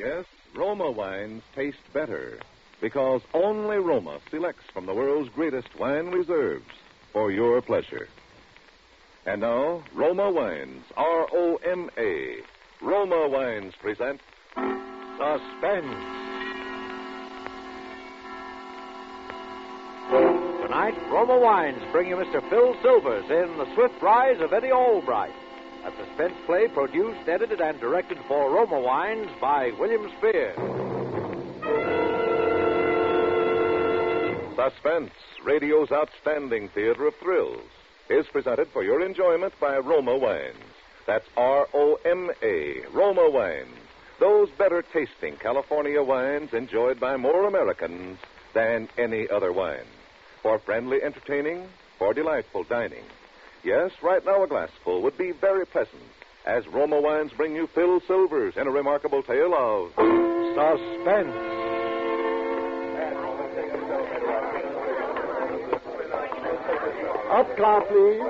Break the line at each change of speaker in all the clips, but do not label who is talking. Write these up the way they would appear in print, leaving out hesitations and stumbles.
Yes, Roma wines taste better because only Roma selects from the world's greatest wine reserves for your pleasure. And now, Roma Wines, R-O-M-A. Roma Wines present Suspense.
Tonight, Roma Wines bring you Mr. Phil Silvers in The Swift Rise of Eddie Albright, a suspense play produced, edited, and directed for Roma Wines by William Spear.
Suspense, radio's outstanding theater of thrills, is presented for your enjoyment by Roma Wines. That's R-O-M-A, Roma Wines. Those better-tasting California wines enjoyed by more Americans than any other wine. For friendly entertaining, for delightful dining. Yes, right now a glassful would be very pleasant, as Roma Wines bring you Phil Silvers in a remarkable tale of Suspense.
Up, car, please.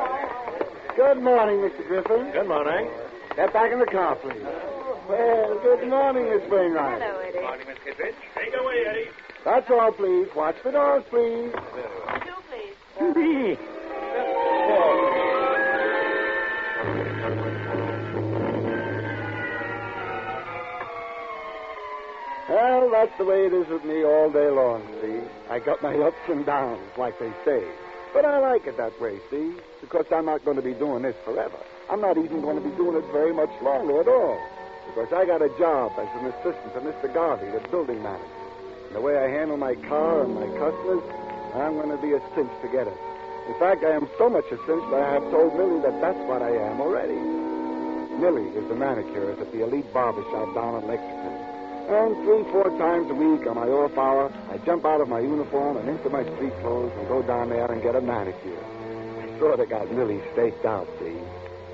Good morning, Mr. Griffin.
Good morning.
Get back in the car, please. Well, good morning, Miss Wainwright.
Hello, Eddie.
Good morning, Miss Kittredge.
Take away, Eddie.
That's all, please. Watch the doors, please.
You, please.
Well, that's the way it is with me all day long, see? I got my ups and downs, like they say. But I like it that way, see? Because I'm not going to be doing this forever. I'm not even going to be doing it very much longer at all. Because I got a job as an assistant to Mr. Garvey, the building manager. And the way I handle my car and my customers, I'm going to be a cinch to get it. In fact, I am so much a cinch that I have told Millie that that's what I am already. Millie is the manicurist at the elite barber shop down in Lexington. And 3-4 times a week on my off hour, I jump out of my uniform and into my street clothes and go down there and get a manicure. I sort of got Millie staked out, see?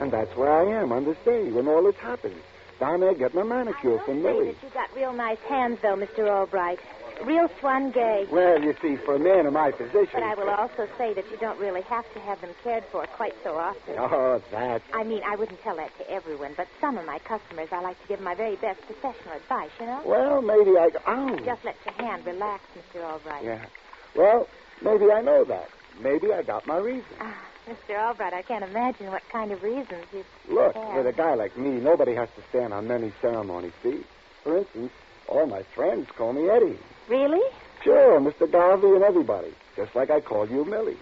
And that's where I am on this day when all this happens. Down there getting a manicure from Millie.
That you got real nice hands, though, Mr. Albright. Real swan gay.
Well, you see, for a man in my position...
But I will also say that you don't really have to have them cared for quite so often.
Oh, that...
I mean, I wouldn't tell that to everyone, but some of my customers, I like to give them my very best professional advice, you know?
Well, maybe I... Oh.
Just let your hand relax, Mr. Albright.
Yeah. Well, maybe I know that. Maybe I got my reason.
Mr. Albright, I can't imagine what kind of reasons you
Look,
have.
with a guy like me, nobody has to stand on many ceremonies, see? For instance, all my friends call me Eddie.
Really?
Sure, Mr. Garvey and everybody. Just like I call you Millie.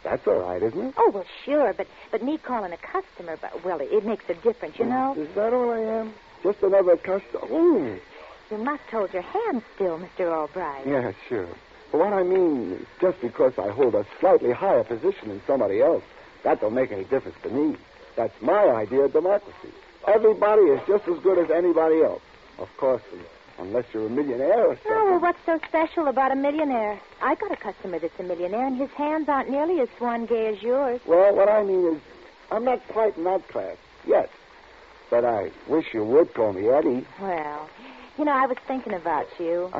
That's all right, isn't it?
Oh, well, sure, but me calling a customer, well, it makes a difference, you know?
Is that all I am? Just another customer? Ooh.
You must hold your hand still, Mr. Albright.
Yeah, sure. But what I mean is just because I hold a slightly higher position than somebody else, that don't make any difference to me. That's my idea of democracy. Everybody is just as good as anybody else. Of course, unless you're a millionaire or something.
Oh, well, what's so special about a millionaire? I got a customer that's a millionaire, and his hands aren't nearly as swan gay as yours.
Well, what I mean is, I'm not quite in that class yet. But I wish you would call me Eddie.
Well, you know, I was thinking about you.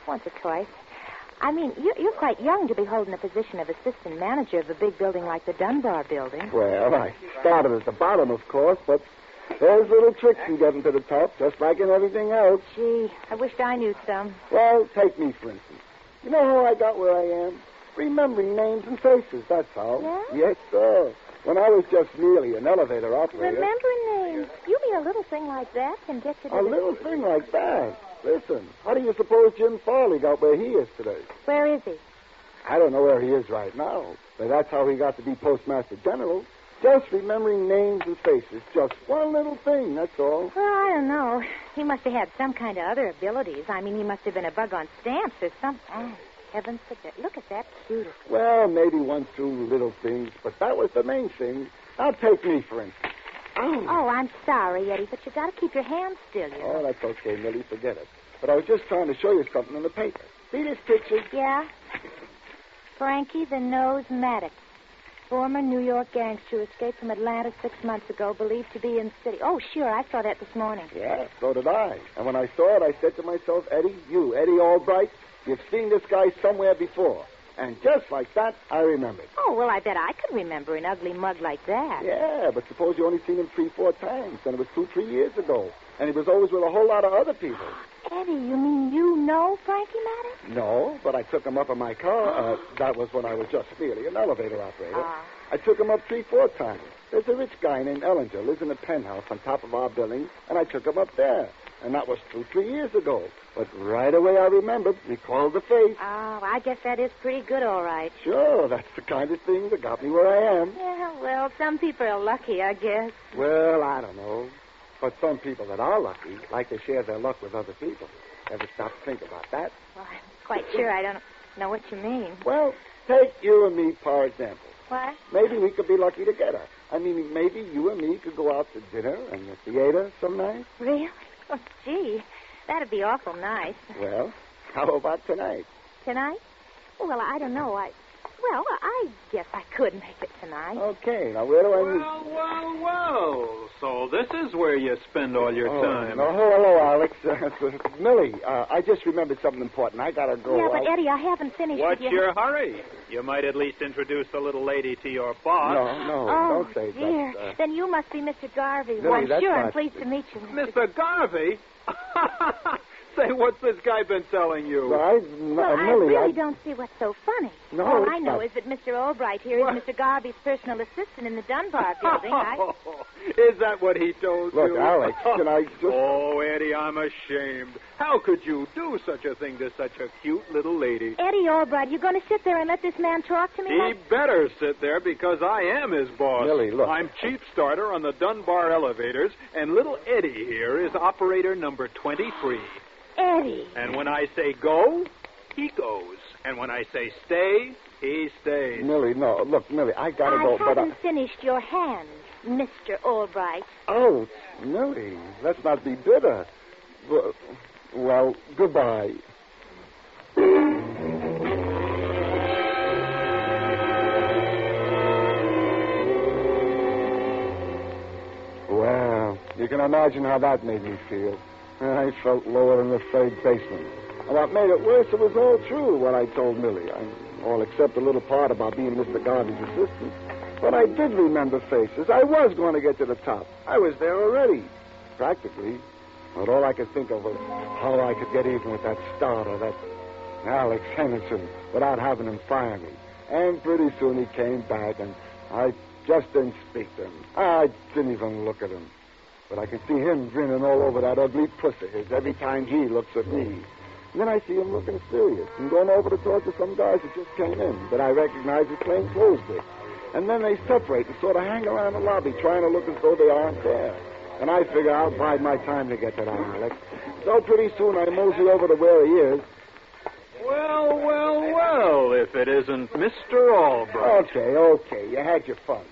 Once or twice. I mean, you're quite young to be holding a position of assistant manager of a big building like the Dunbar building.
Well, I started at the bottom, of course, but there's little tricks in getting to the top, just like in everything else.
Gee, I wished I knew some.
Well, take me, for instance. You know how I got where I am? Remembering names and faces, that's how.
Yeah?
Yes, sir. When I was just merely an elevator operator.
Remembering names. You mean a little thing like that can get you to
A little thing like that? Listen, how do you suppose Jim Farley got where he is today?
Where is he?
I don't know where he is right now, but that's how he got to be Postmaster General. Just remembering names and faces. Just one little thing, that's all.
Well, I don't know. He must have had some kind of other abilities. I mean, he must have been a bug on stamps or something. Oh, heavens forbid. Look at that beautiful.
Well, maybe 1-2 little things, but that was the main thing. Now take me, for instance.
Oh, I'm sorry, Eddie, but you got to keep your hands still, you know.
Oh, that's okay, Millie. Forget it. But I was just trying to show you something in the paper. See this picture?
Yeah? Frankie the Nose Maddox, former New York gangster who escaped from Atlanta 6 months ago, believed to be in the city. Oh, sure, I saw that this morning.
Yeah, so did I. And when I saw it, I said to myself, Eddie, Eddie Albright, you've seen this guy somewhere before. And just like that, I remembered.
Oh, well, I bet I could remember an ugly mug like that.
Yeah, but suppose you only seen him 3-4 times, and it was 2-3 years ago. And he was always with a whole lot of other people.
Eddie, you mean you know Frankie Maddox?
No, but I took him up in my car. That was when I was just merely an elevator operator. I took him up 3-4 times. There's a rich guy named Ellinger, lives in a penthouse on top of our building, and I took him up there. And that was 2-3 years ago. But right away I remembered. He called the face.
Oh, I guess that is pretty good, all right.
Sure, that's the kind of thing that got me where I am.
Yeah, well, some people are lucky, I guess.
Well, I don't know. But some people that are lucky like to share their luck with other people. Ever stop to think about that?
Well, I'm quite sure I don't know what you mean.
Well, take you and me, for example.
What?
Maybe we could be lucky together. I mean, maybe you and me could go out to dinner and the theater some night.
Really? Oh, gee, that'd be awful nice.
Well, how about tonight?
Tonight? Well, I don't know. I guess I could make it tonight.
Okay, now where do I meet?
Well. So this is where you spend all your time.
No, hello, Alex. Millie, I just remembered something important. I gotta go.
Yeah, but Eddie, I haven't finished
What's
with you.
your hurry? You might at least introduce the little lady to your boss.
No,
Oh,
don't say
dear.
that.
Then you must be Mr. Garvey.
Millie,
Well, I'm
that's
sure I'm
not-
pleased to meet you,
Mr. Garvey? Say, what's this guy been telling you?
Well,
Well,
Millie,
I really don't see what's so funny.
No,
All
it's
I know
not.
is that Mr. Albright here is
What?
Mr. Garvey's personal assistant in the Dunbar building.
Is that what he told
Look,
you?
Alex, can I just...
Oh, Eddie, I'm ashamed. How could you do such a thing to such a cute little lady?
Eddie Albright, you going to sit there and let this man talk to me?
He better sit there because I am his boss.
Millie, look.
I'm chief starter on the Dunbar elevators, and little Eddie here is operator number 23.
Eddie.
And when I say go, he goes. And when I say stay, he stays.
Millie, no. Look, Millie, I gotta
I
go, but
haven't finished your hand, Mr. Albright.
Oh, Millie, let's not be bitter. Well, goodbye. Well, you can imagine how that made me feel. I felt lower than the third baseman. And what made it worse, it was all true, what I told Millie. All except a little part about being Mr. Garvey's assistant. But I did remember faces. I was going to get to the top. I was there already, practically. But all I could think of was how I could get even with that starter, that Alex Henderson, without having him fire me. And pretty soon he came back, and I just didn't speak to him. I didn't even look at him. But I could see him grinning all over that ugly puss of his every time he looks at me. And then I see him looking serious and going over to talk to some guys that just came in that I recognize as plainclothes dicks. And then they separate and sort of hang around the lobby trying to look as though they aren't there. And I figure I'll bide my time to get to that, Alex. So pretty soon I mosey over to where he is.
Well, if it isn't Mr. Albright.
Okay, you had your fun.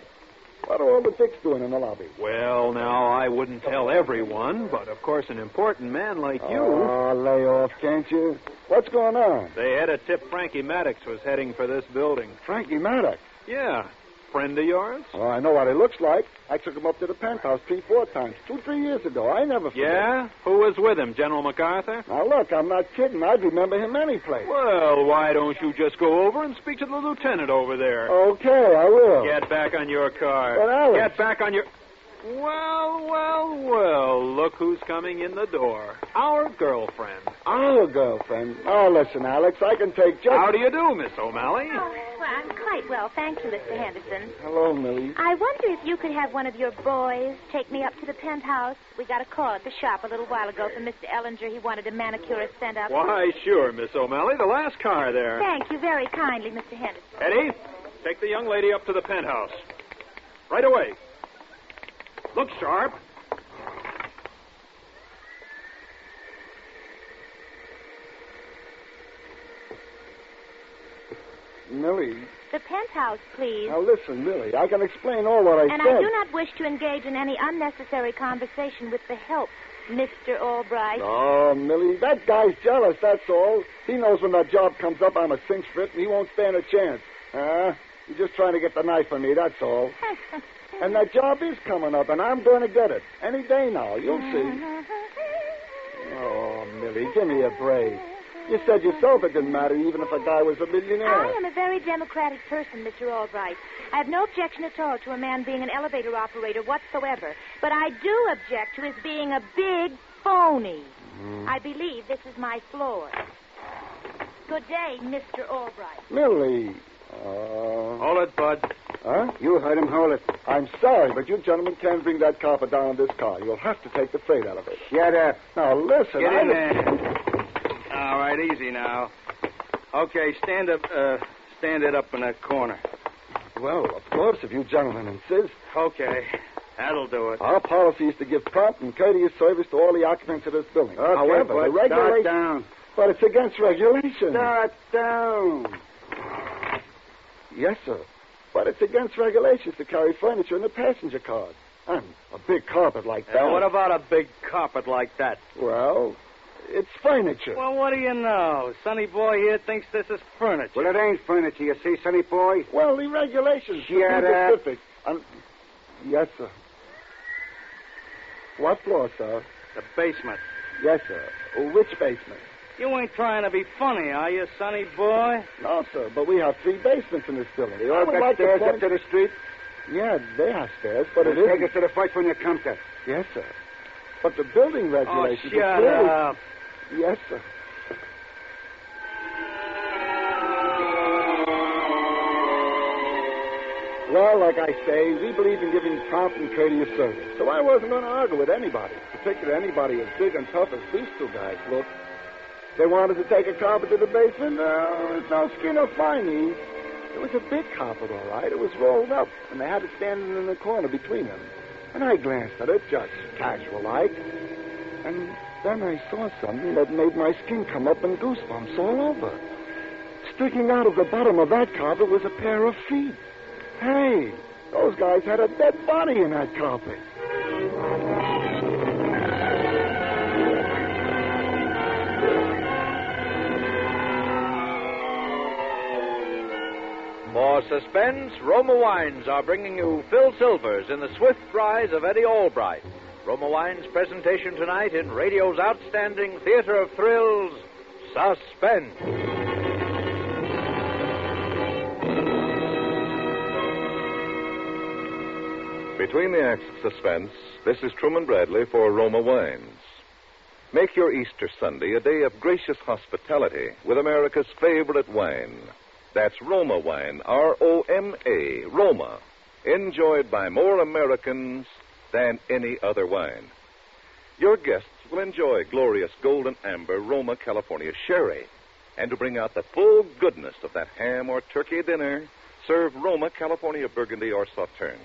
What are all the dicks doing in the lobby?
Well, now, I wouldn't tell everyone, but of course an important man like you...
Oh, lay off, can't you? What's going on?
They had a tip Frankie Maddox was heading for this building.
Frankie Maddox.
Yeah. Friend of yours?
Oh, I know what he looks like. I took him up to the penthouse 3-4 times, 2-3 years ago. I never forget.
Yeah? Who was with him, General MacArthur?
Now, look, I'm not kidding. I'd remember him any place.
Well, why don't you just go over and speak to the lieutenant over there?
Okay, I will.
Get back on your car.
But, Alex...
Get back on your... Well, look who's coming in the door. Our girlfriend.
Our girlfriend. Oh, listen, Alex, I can take just...
How do you do, Miss O'Malley?
Oh, well, I'm quite well, thank you, Mr. Henderson.
Hello, Millie.
I wonder if you could have one of your boys take me up to the penthouse. We got a call at the shop a little while ago from Mr. Ellinger. He wanted a manicurist sent up.
Why, sure, Miss O'Malley. The last car there.
Thank you very kindly, Mr. Henderson.
Eddie, take the young lady up to the penthouse. Right away. Look sharp.
Millie.
The penthouse, please.
Now, listen, Millie, I can explain all what I
And
said.
I do not wish to engage in any unnecessary conversation with the help, Mr. Albright.
Oh, Millie, that guy's jealous, that's all. He knows when that job comes up, I'm a cinch fit, and he won't stand a chance. He's just trying to get the knife on me, that's all. And that job is coming up, and I'm going to get it. Any day now, you'll see. Oh, Millie, give me a break. You said yourself it didn't matter even if a guy was a millionaire.
I am a very democratic person, Mr. Albright. I have no objection at all to a man being an elevator operator whatsoever. But I do object to his being a big phony. I believe this is my floor. Good day, Mr. Albright.
Millie.
Hold it, Bud.
Huh?
You heard him. Hold it.
I'm sorry, but you gentlemen can't bring that carpet down in this car. You'll have to take the freight out of it.
Shut up.
Now, listen.
Get in there. All right, easy now. Okay, stand it up in that corner.
Well, of course, if you gentlemen insist.
Okay, that'll do it.
Our policy is to give prompt and courteous service to all the occupants of this building.
Okay,
However,
but
the regulation...
start down.
But it's against regulation.
Start down.
Yes, sir. But it's against regulations to carry furniture in the passenger cars. And a big carpet like that.
What about a big carpet like that?
Well, it's furniture.
Well, what do you know? Sonny boy here thinks this is furniture. Well, it ain't furniture, you see, Sonny boy.
Well, the regulations
Shut up.
specific. Yes, sir. What floor, sir?
The basement.
Yes, sir. Which basement?
You ain't trying to be funny, are you, Sonny boy?
No, sir, but we have 3 basements in this building.
They all got stairs up to the street?
Yeah, they have stairs, but
Well,
it isn't...
take us to the first one you come to.
Yes, sir. But the building regulations...
Oh,
are
shut
clearly-
up.
Yes, sir. Well, like I say, we believe in giving prompt and courteous service. So I wasn't going to argue with anybody, particularly anybody as big and tough as these 2 guys look. They wanted to take a carpet to the basement. There's no skin off my knees. It was a big carpet, all right. It was rolled up, and they had it standing in the corner between them. And I glanced at it, just casual-like. And then I saw something that made my skin come up in goosebumps all over. Sticking out of the bottom of that carpet was a pair of feet. Hey, those guys had a dead body in that carpet.
For Suspense, Roma Wines are bringing you Phil Silvers in the swift rise of Eddie Albright. Roma Wines' presentation tonight in radio's outstanding theater of thrills, Suspense.
Between the acts of Suspense, this is Truman Bradley for Roma Wines. Make your Easter Sunday a day of gracious hospitality with America's favorite wine. That's Roma wine, R-O-M-A, Roma, enjoyed by more Americans than any other wine. Your guests will enjoy glorious golden amber Roma California sherry. And to bring out the full goodness of that ham or turkey dinner, serve Roma California Burgundy or Sauterne.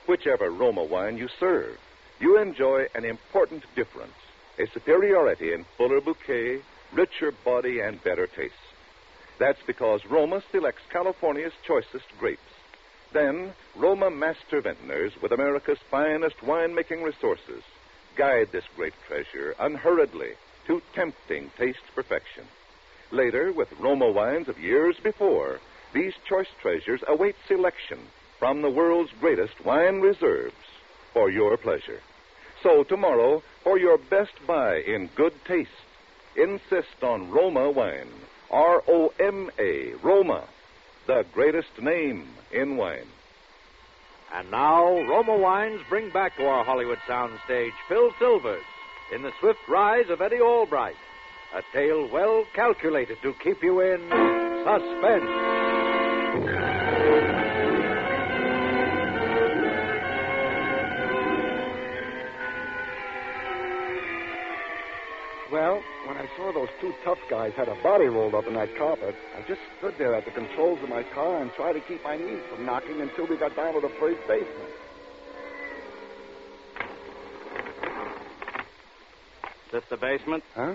Whichever Roma wine you serve, you enjoy an important difference, a superiority in fuller bouquet, richer body, and better taste. That's because Roma selects California's choicest grapes. Then, Roma master vintners with America's finest winemaking resources guide this great treasure unhurriedly to tempting taste perfection. Later, with Roma wines of years before, these choice treasures await selection from the world's greatest wine reserves for your pleasure. So tomorrow, for your best buy in good taste, insist on Roma wine, R-O-M-A, Roma, the greatest name in wine.
And now, Roma Wines bring back to our Hollywood soundstage Phil Silvers in the swift rise of Eddie Albright, a tale well calculated to keep you in suspense.
Well, when I saw those 2 tough guys had a body rolled up in that carpet, I just stood there at the controls of my car and tried to keep my knees from knocking until we got down to the first basement.
Is this the basement?
Huh?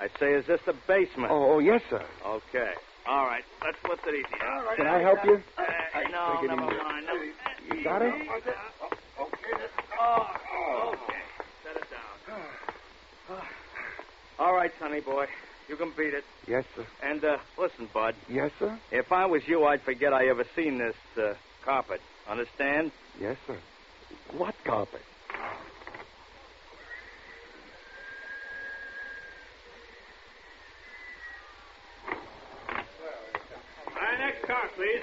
I say, is this the basement?
Oh, yes, sir.
Okay. All right. Let's lift it easy. All right.
Can I help you?
No,
Take it
never
easy.
mind.
You got it?
Oh, okay. Set it down. All right, Sonny boy. You can beat it.
Yes, sir.
And, listen, Bud.
Yes, sir?
If I was you, I'd forget I ever seen this, carpet. Understand?
Yes, sir. What carpet?
My next car, please.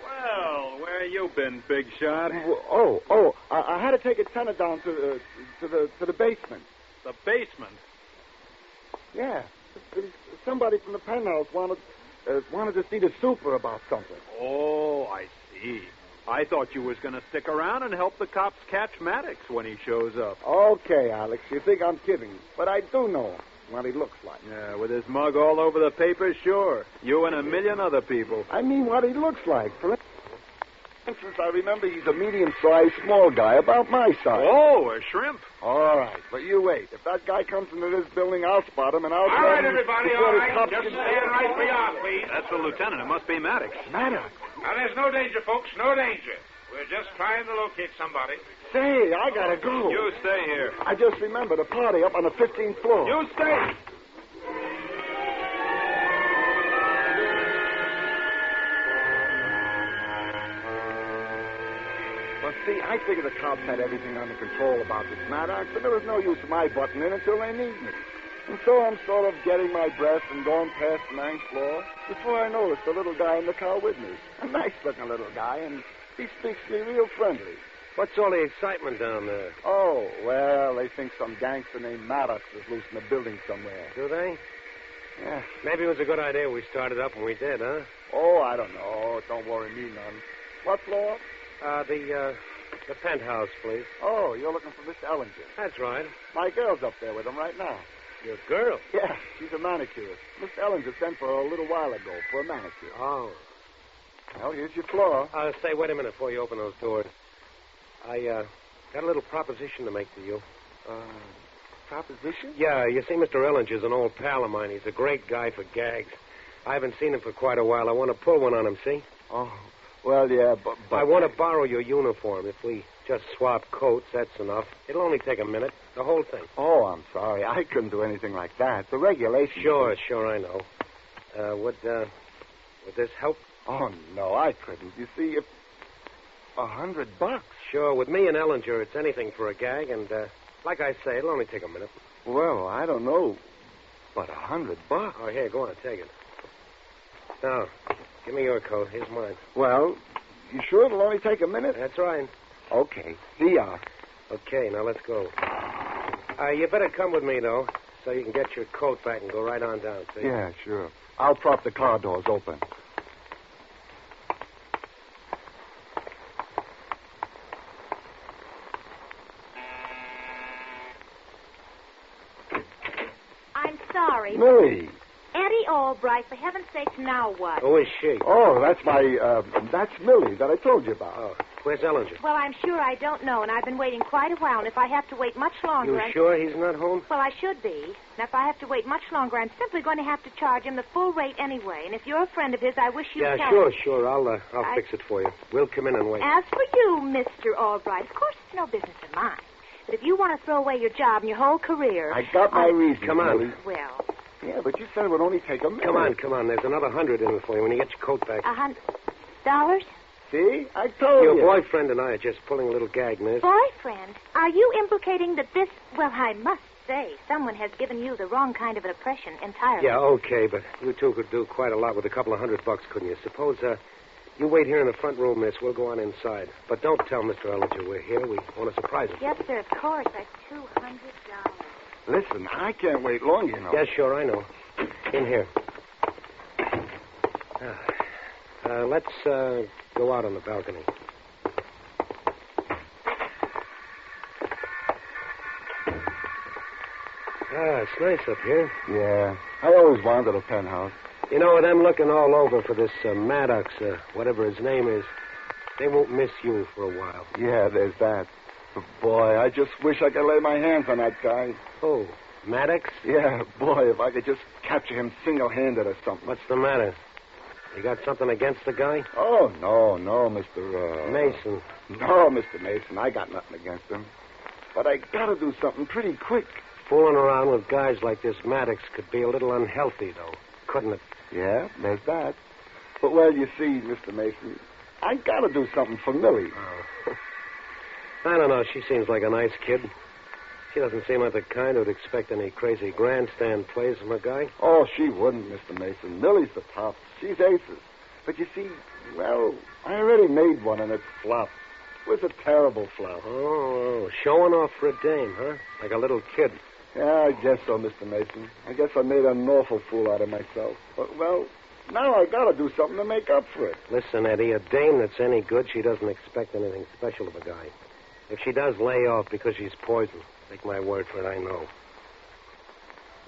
Well, where you been, big shot?
I had to take a tenant down to the basement.
The basement.
Yeah. Somebody from the penthouse wanted to see the super about something.
Oh, I see. I thought you was going to stick around and help the cops catch Maddox when he shows up.
Okay, Alex, you think I'm kidding, but I do know what he looks like.
Yeah, with his mug all over the paper, sure. You and a million other people.
I mean what he looks like. For instance, I remember he's a medium-sized small guy, about my size.
Oh, a shrimp.
All right, but you wait. If that guy comes into this building, I'll spot him, and I'll
All
tell
right,
him
everybody,
before
all
the
right.
cops
Just
can-
stand right where you are, please.
That's the lieutenant. It must be Maddox.
Maddox.
Now, there's no danger, folks, no danger. We're just trying to locate somebody.
Say, I gotta go.
You stay here.
I just remembered a party up on the 15th floor.
You stay.
Well, see, I figured the cops had everything under control about this Maddox, and there was no use of my butting in until they need me. And so I'm sort of getting my breath and going past the 9th floor before I noticed the little guy in the car with me. A nice-looking little guy, and he speaks to me real friendly.
What's all the excitement down there?
Oh, well, they think some gangster named Maddox is loose in the building somewhere.
Do they?
Yeah.
Maybe it was a good idea we started up when we did, huh?
Oh, I don't know. Don't worry me none. What floor?
The penthouse, please.
Oh, you're looking for Mr. Ellinger.
That's right.
My girl's up there with him right now.
Your girl?
Yeah, she's a manicurist. Mr. Ellinger sent for her a little while ago for a manicure.
Oh.
Well, here's your floor.
Say, wait a minute before you open those doors. I, got a little proposition to make to you.
Proposition?
Yeah, you see, Mr. Ellinger's an old pal of mine. He's a great guy for gags. I haven't seen him for quite a while. I want to pull one on him, see?
Oh, well, yeah, but...
I want to borrow your uniform. If we just swap coats, that's enough. It'll only take a minute, the whole thing.
Oh, I'm sorry. I couldn't do anything like that. The regulations...
Sure, I know. Would this help?
Oh, no, I couldn't. You see, if... $100?
Sure, with me and Ellinger, it's anything for a gag, and, like I say, it'll only take a minute.
Well, I don't know. But $100?
Oh, here, go on, take it. Now, give me your coat. Here's mine.
Well, you sure it'll only take a minute?
That's right.
Okay, here you are.
Okay, now let's go. You better come with me, though, so you can get your coat back and go right on down, see?
Yeah, sure. I'll prop the car doors open.
I'm sorry.
Millie.
Eddie Albright, for heaven's sakes, now what?
Who is she?
Oh, that's that's Millie that I told you about.
Oh, where's Ellinger?
Well, I'm sure I don't know, and I've been waiting quite a while, and if I have to wait much longer...
You sure he's not home?
Well, I should be. And if I have to wait much longer, I'm simply going to have to charge him the full rate anyway. And if you're a friend of his, I wish you'd
Yeah,
tell
sure. I'll fix it for you. We'll come in and wait.
As for you, Mr. Albright, of course it's no business of mine. But if you want to throw away your job and your whole career...
I got my reason.
Come on.
Millie.
Well,
Yeah, but you said it would only take a minute.
Come on. There's another 100 in it for you when you get your coat back.
$100?
See? I told
Your
you.
boyfriend and I are just pulling a little gag, miss.
Boyfriend? Are you implicating that this... Well, I must say, someone has given you the wrong kind of an impression entirely.
Yeah, okay, but you two could do quite a lot with a couple of $100, couldn't you? Suppose, you wait here in the front room, miss. We'll go on inside. But don't tell Mr. Ellinger we're here. We want to surprise him.
Yes, sir, of course. That's $200.
Listen, I can't wait long, you know.
Yeah, sure, I know. In here. Let's go out on the balcony. It's nice up here.
Yeah, I always wanted a penthouse.
You know, with them looking all over for this Maddox, whatever his name is, they won't miss you for a while.
Yeah, there's that. But boy, I just wish I could lay my hands on that guy.
Oh, Maddox?
Yeah, boy, if I could just capture him single-handed or something.
What's the matter? You got something against the guy?
Oh, no, Mr.
Mason.
No, Mr. Mason, I got nothing against him. But I gotta do something pretty quick.
Fooling around with guys like this Maddox could be a little unhealthy, though, couldn't it?
Yeah, there's that. But, well, you see, Mr. Mason, I gotta do something for Millie.
Oh. I don't know. She seems like a nice kid. She doesn't seem like the kind who'd expect any crazy grandstand plays from a guy.
Oh, she wouldn't, Mr. Mason. Millie's the top. She's aces. But you see, well, I already made one and it flopped. It was a terrible flop.
Oh, showing off for a dame, huh? Like a little kid.
Yeah, I guess so, Mr. Mason. I guess I made an awful fool out of myself. But, well, now I got to do something to make up for it.
Listen, Eddie, a dame that's any good, she doesn't expect anything special of a guy. If she does lay off because she's poisoned, take my word for it, I know.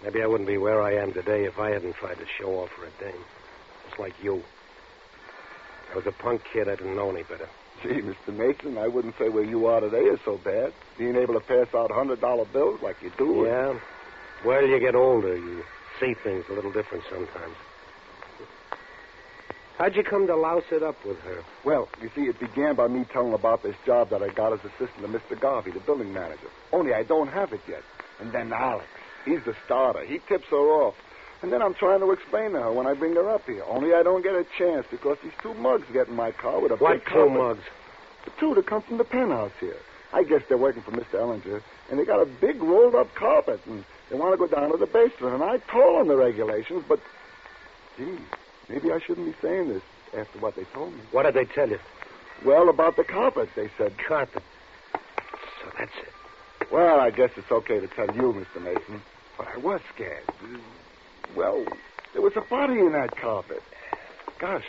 Maybe I wouldn't be where I am today if I hadn't tried to show off for a dame. Just like you. I was a punk kid. I didn't know any better.
Gee, Mr. Mason, I wouldn't say where you are today is so bad. Being able to pass out $100 bills like you do.
Yeah? Well, you get older. You see things a little different sometimes. How'd you come to louse it up with her?
Well, you see, it began by me telling about this job that I got as assistant to Mr. Garvey, the building manager. Only I don't have it yet. And then Alex, he's the starter. He tips her off. And then I'm trying to explain to her when I bring her up here. Only I don't get a chance because these two mugs get in my car with a
What
big
two
carpet.
mugs?
The two that come from the penthouse here. I guess they're working for Mr. Ellinger, and they got a big rolled-up carpet, and they want to go down to the basement. And I told them the regulations, but, gee, maybe I shouldn't be saying this after what they told me.
What did they tell you?
Well, about the carpet, they said.
Carpet. So that's it.
Well, I guess it's okay to tell you, Mr. Mason, but I was scared. Well, there was a body in that carpet. Gosh,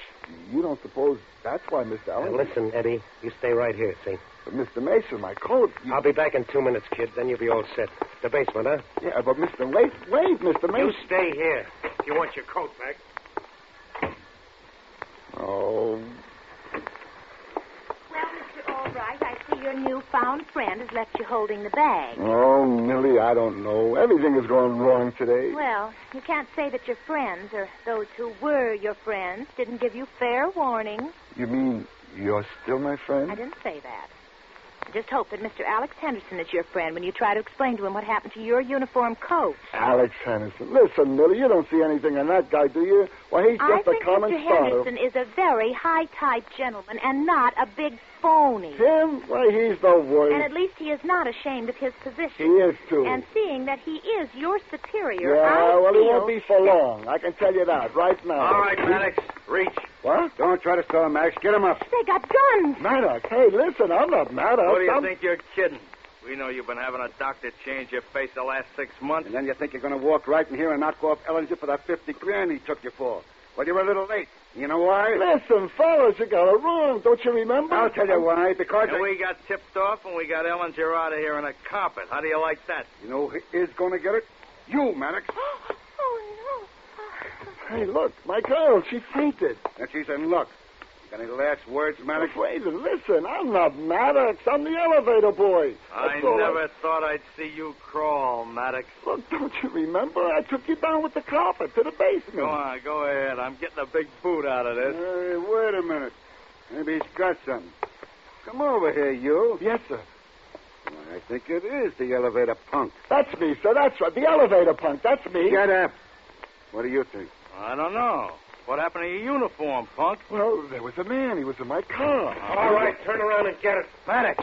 you don't suppose that's why Mr.
Now,
Ellinger...
listen, Eddie, you stay right here, see?
But Mr. Mason, my coat...
I'll be back in 2 minutes, kid. Then you'll be all set. The basement, huh?
Yeah, but wait, Mr. Mason...
You stay here if you want your coat back.
Oh...
Well, Mr. Albright, I see your newfound friend has left you holding the bag.
Oh, Millie, I don't know. Everything is going wrong today.
Well, you can't say that your friends, or those who were your friends, didn't give you fair warning.
You mean you're still my friend?
I didn't say that. I just hope that Mr. Alex Henderson is your friend when you try to explain to him what happened to your uniform coat.
Alex Henderson. Listen, Millie, you don't see anything in that guy, do you? Why, he's just a common
I think Mr.
starter.
Henderson is a very high-type gentleman and not a big phony.
Him? Why, he's the worst.
And at least he is not ashamed of his position.
He is, too.
And seeing that he is your superior,
Yeah,
I
well,
feel
he won't be for long. I can tell you that right now.
All right, Maddox. Reach.
What?
Don't try to stall him, Max. Get him up.
They got guns.
Maddox, hey, listen, I'm not Maddox.
What do you think you're kidding? We know you've been having a doctor change your face the last 6 months.
And then you think you're going to walk right in here and knock off Ellinger for that $50,000 he took you for. Well, you were a little late. You know why?
Listen, fellas, you got it wrong. Don't you remember?
I'll tell you why. Because
And we got tipped off and we got Ellinger out of here in a carpet. How do you like that?
You know who is going to get it? You, Maddox.
Oh, no.
Hey, look, my girl, she fainted.
And she's in luck. Got any last words, Maddox?
Wait, listen, I'm not Maddox. I'm the elevator boy.
I
That's all
never thought I'd see you crawl, Maddox.
Look, don't you remember? I took you down with the carpet to the basement.
Go on, go ahead. I'm getting a big boot out of this.
Hey, wait a minute. Maybe he's got something. Come over here, you.
Yes, sir.
I think it is the elevator punk.
That's me, sir. That's right. The elevator punk. That's me.
Get up. What do you think?
I don't know. What happened to your uniform, punk?
Well, there was a man. He was in my car.
All right, turn around and get it.
Maddox.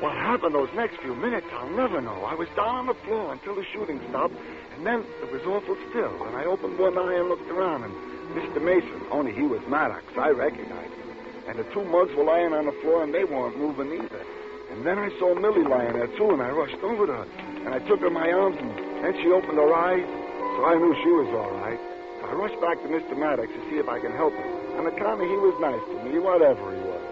What happened those next few minutes, I'll never know. I was down on the floor until the shooting stopped, and then it was awful still. And I opened one eye and looked around, and Mr. Mason, only he was Maddox. I recognized him. And the two mugs were lying on the floor, and they weren't moving either. And then I saw Millie lying there, too, and I rushed over to her. And I took her in my arms, and then she opened her eyes, so I knew she was all right. So I rushed back to Mr. Maddox to see if I can help him. On account of he was nice to me, whatever he was.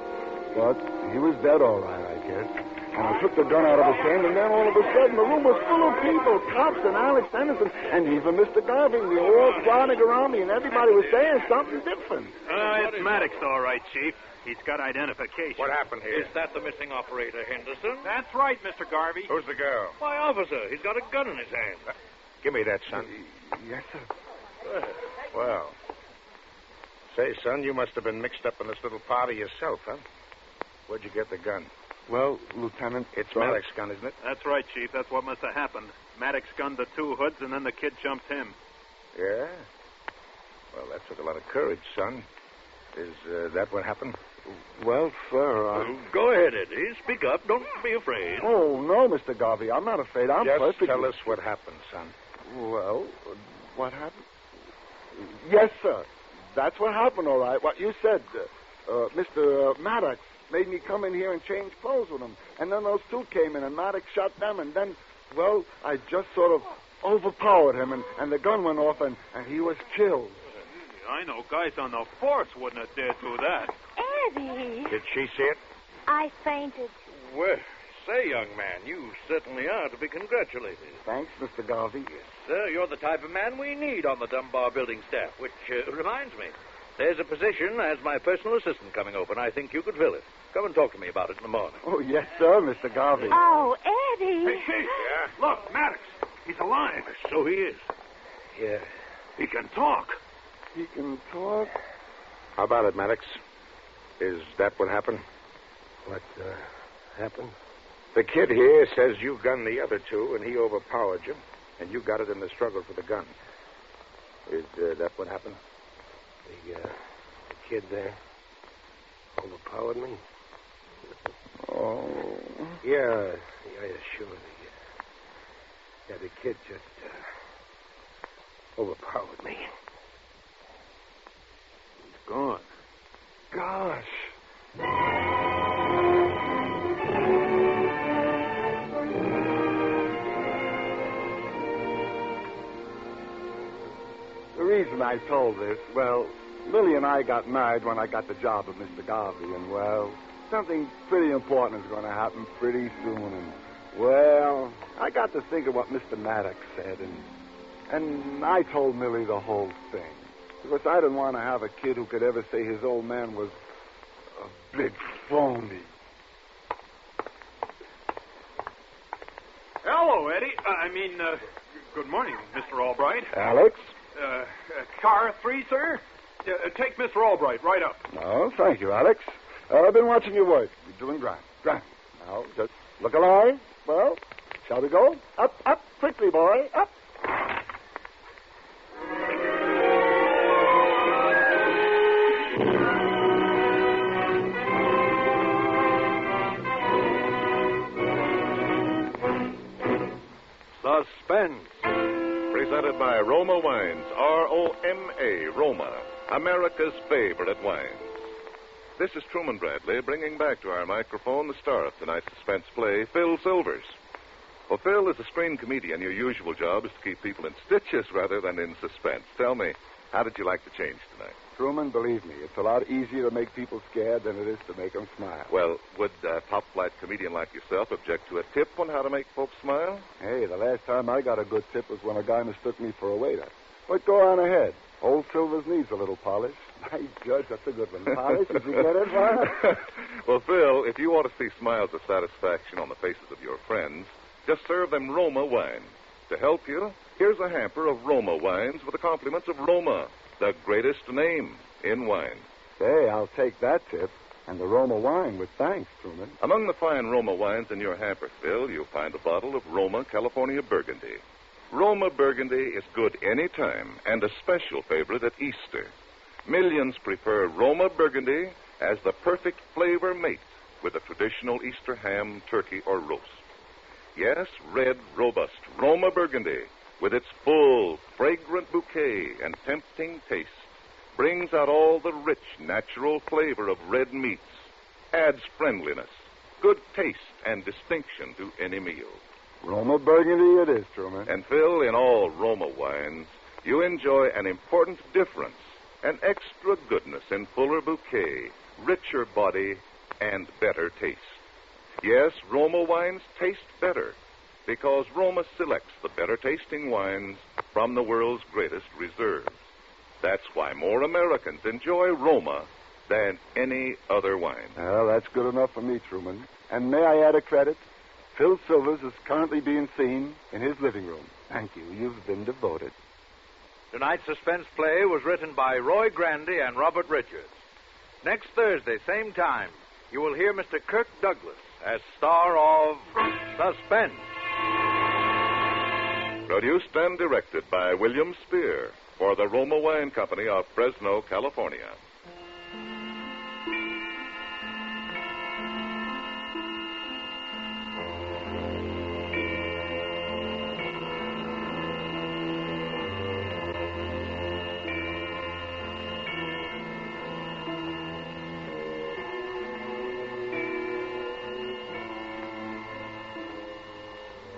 But he was dead all right, I guess. And I took the gun out of his hand, and then all of a sudden the room was full of people, cops and Alex Henderson, and even Mr. Garvey. They were all crowding around me, and everybody was saying something different.
It's Maddox, all right, Chief. He's got identification.
What happened here?
Is that the missing operator, Henderson?
That's right, Mr. Garvey.
Who's the girl?
My officer. He's got a gun in his hand.
Give me that, son.
Yes, sir.
Well. Say, son, you must have been mixed up in this little party yourself, huh? Where'd you get the gun?
Well, Lieutenant...
It's Maddox's gun, isn't it?
That's right, Chief. That's what must have happened. Maddox gunned the two hoods, and then the kid jumped him.
Yeah? Well, that took a lot of courage, son. Is that what happened?
Well, sir,
Go ahead, Eddie. Speak up. Don't be afraid.
Oh, no, Mr. Garvey. I'm not afraid. I'm
Just
perfectly...
tell us what happened, son.
Well, what happened? Yes, sir. that's what happened, all right. What you said, Mr. Maddox made me come in here and change clothes with him. And then those two came in, and Maddox shot them, and then, well, I just sort of overpowered him, and the gun went off, and he was killed.
I know guys on the force wouldn't have dared do that.
Eddie!
Did she see it?
I fainted.
Well, say, young man, you certainly are to be congratulated.
Thanks, Mr. Garvey.
Sir, you're the type of man we need on the Dunbar building staff, which reminds me, there's a position as my personal assistant coming open. I think you could fill it. Come and talk to me about it in the morning.
Oh, yes, sir, Mr. Garvey.
Oh, Eddie!
Hey, Chief. Yeah? Look, Maddox. He's alive.
So he is. Yeah.
He can talk.
He can talk?
How about it, Maddox? Is that what happened?
What happened?
The kid here says you gunned the other two, and he overpowered you, and you got it in the struggle for the gun. Is that what happened?
The kid there overpowered me?
Oh.
Yeah, sure. The kid just overpowered me.
He's gone.
Gosh. The reason I told this, well, Millie and I got married when I got the job of Mr. Garvey, and, well, something pretty important is going to happen pretty soon, and, well, I got to think of what Mr. Maddox said, and I told Millie the whole thing, because I didn't want to have a kid who could ever say his old man was a big phony.
Hello, Eddie. Good morning, Mr. Albright.
Alex?
Car 3, sir? Take Mr. Albright right up.
No, thank you, Alex. I've been watching your work. You're doing grand. Grand. Now, just look alive. Well, shall we go? Up, up, quickly, boy. Up.
Suspense. Presented by Roma Wines, R-O-M-A, Roma, America's favorite wines. This is Truman Bradley bringing back to our microphone the star of tonight's suspense play, Phil Silvers. Well, Phil, as a screen comedian, your usual job is to keep people in stitches rather than in suspense. Tell me, how did you like the change tonight?
Truman, believe me, it's a lot easier to make people scared than it is to make them smile.
Well, would a top-flight comedian like yourself object to a tip on how to make folks smile?
Hey, the last time I got a good tip was when a guy mistook me for a waiter. But go on ahead. Old Silvers needs a little polish. My judge, that's a good one. Polish, did you get it, huh?
Well, Phil, if you want to see smiles of satisfaction on the faces of your friends, just serve them Roma wine. To help you, here's a hamper of Roma wines with the compliments of Roma, the greatest name in wine.
Hey, I'll take that tip. And the Roma wine with thanks, Truman.
Among the fine Roma wines in your hamper, Phil, you'll find a bottle of Roma California Burgundy. Roma Burgundy is good any time and a special favorite at Easter. Millions prefer Roma Burgundy as the perfect flavor mate with a traditional Easter ham, turkey, or roast. Yes, red, robust Roma Burgundy, with its full, fragrant bouquet and tempting taste, brings out all the rich, natural flavor of red meats, adds friendliness, good taste, and distinction to any meal.
Roma Burgundy it is, Truman.
And Phil, in all Roma wines, you enjoy an important difference, an extra goodness in fuller bouquet, richer body, and better taste. Yes, Roma wines taste better because Roma selects the better tasting wines from the world's greatest reserves. That's why more Americans enjoy Roma than any other wine.
Well, that's good enough for me, Truman. And may I add a credit? Phil Silvers is currently being seen in his living room. Thank you. You've been devoted.
Tonight's suspense play was written by Roy Grandy and Robert Richards. Next Thursday, same time, you will hear Mr. Kirk Douglas as star of Suspense.
Produced and directed by William Spear for the Roma Wine Company of Fresno, California.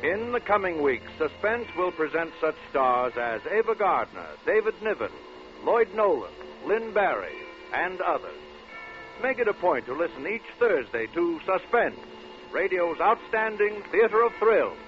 In the coming weeks, Suspense will present such stars as Ava Gardner, David Niven, Lloyd Nolan, Lynn Barry, and others. Make it a point to listen each Thursday to Suspense, radio's outstanding theater of thrills.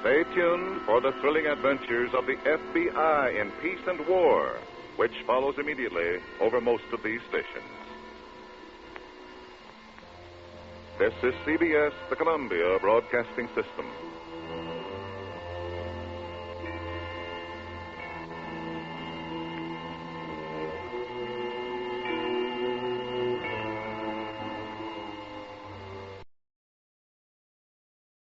Stay tuned for the thrilling adventures of the FBI in Peace and War, which follows immediately over most of these stations. This is CBS, the Columbia Broadcasting System.